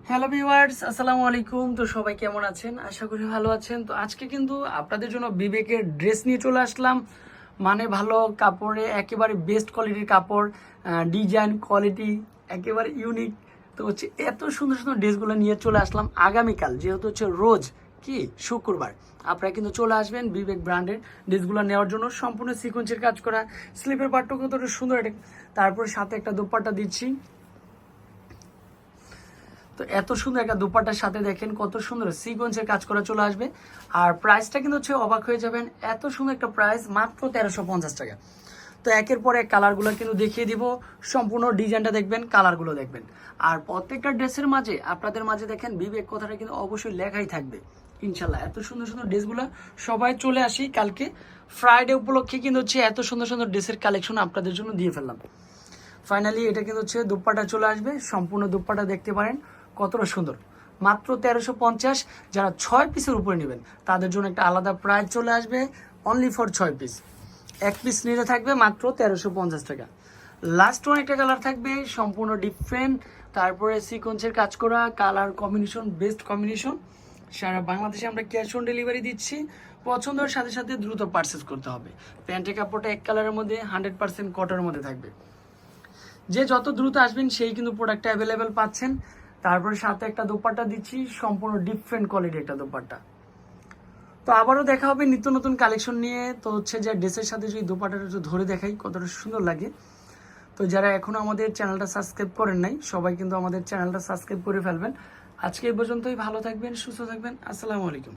Hello viewers, আসসালামু আলাইকুম। তো সবাই কেমন আছেন? আশা করি ভালো আছেন। তো আজকে কিন্তু আপনাদের জন্য বিবেকের ড্রেস নিয়ে চলে আসলাম। মানে ভালো কাপড়ে একেবারে বেস্ট কোয়ালিটির কাপড়, ডিজাইন কোয়ালিটি একেবারে ইউনিক। তো হচ্ছে এত সুন্দর সুন্দর ড্রেসগুলো নিয়ে চলে আসলাম আগামীকাল, যেহেতু হচ্ছে রোজ কি শুক্রবার। আপনারা কিন্তু চলে আসবেন বিবেক ব্র্যান্ডের ড্রেসগুলো নেওয়ার জন্য। সম্পূর্ণ সিকোয়েন্সের কাজ করা, স্লিপের পাটটা কত সুন্দর এটা। তারপর সাথে একটা দোপাট্টা দিচ্ছি। তো এত সুন্দর একটা দুপাট্টার সাথে দেখেন কত সুন্দর সিকোয়েন্সের কাজ করা চলে আসবে। আর প্রাইসটা কিন্তু হচ্ছে অবাক হয়ে যাবেন, এত সুন্দর একটা প্রাইস মাত্র 1350 টাকা। তো একের পর এক কালারগুলো কিন্তু দেখিয়ে দিব, সম্পূর্ণ ডিজাইনটা দেখবেন, কালারগুলো দেখবেন। আর প্রত্যেকটা ড্রেসের মাঝে আপনাদের মাঝে দেখেন বিবেক কথাটা কিন্তু অবশ্যই লেখাই থাকবে ইনশাল্লাহ। এত সুন্দর সুন্দর ড্রেসগুলো সবাই চলে আসি কালকে ফ্রাইডে উপলক্ষে কিন্তু হচ্ছে এত সুন্দর সুন্দর ড্রেসের কালেকশন আপনাদের জন্য দিয়ে ফেললাম। ফাইনালি এটা কিন্তু হচ্ছে দুপাট্টা চলে আসবে, সম্পূর্ণ দুপাট্টা দেখতে পারেন কতটা সুন্দর, মাত্র 1350। যারা 6 পিসের উপরে নেবেন তাদের জন্য একটা আলাদা প্রাইস চলে আসবে, অনলি ফর 6 পিস। এক পিস নিলে থাকবে মাত্র 1350 টাকা। লাস্ট ওয়ান একটা কালার থাকবে সম্পূর্ণ ডিফারেন্ট, তারপরে সিকোয়েন্সের কাজ করা, কালার কম্বিনেশন বেস্ট কম্বিনেশন। সারা বাংলাদেশে আমরা ক্যাশ অন ডেলিভারি দিচ্ছি। পছন্দের সাথে সাথে দ্রুত পারচেস করতে হবে। প্যান্টের কাপড়টা এক কালারের মধ্যে 100% কটনের মধ্যে থাকবে। যে যত দ্রুত আসবেন সেই কিন্তু প্রোডাক্টটা অ্যাভেলেবেল পাচ্ছেন। তারপরে সাথে একটা দোপাট্টা দিচ্ছি, সম্পূর্ণ ডিফারেন্ট কোয়ালিটি একটা দোপাট্টা। তো আবারও দেখা হবে নিত্য নতুন কালেকশন নিয়ে। তো হচ্ছে যে ড্রেসের সাথে যদি দোপাট্টাটা একটু ধরে দেখাই কতটা সুন্দর লাগে। তো যারা এখনো আমাদের চ্যানেলটা সাবস্ক্রাইব করেন নাই সবাই কিন্তু আমাদের চ্যানেলটা সাবস্ক্রাইব করে ফেলবেন। আজকে এই পর্যন্তই, ভালো থাকবেন, সুস্থ থাকবেন, আসসালামু আলাইকুম।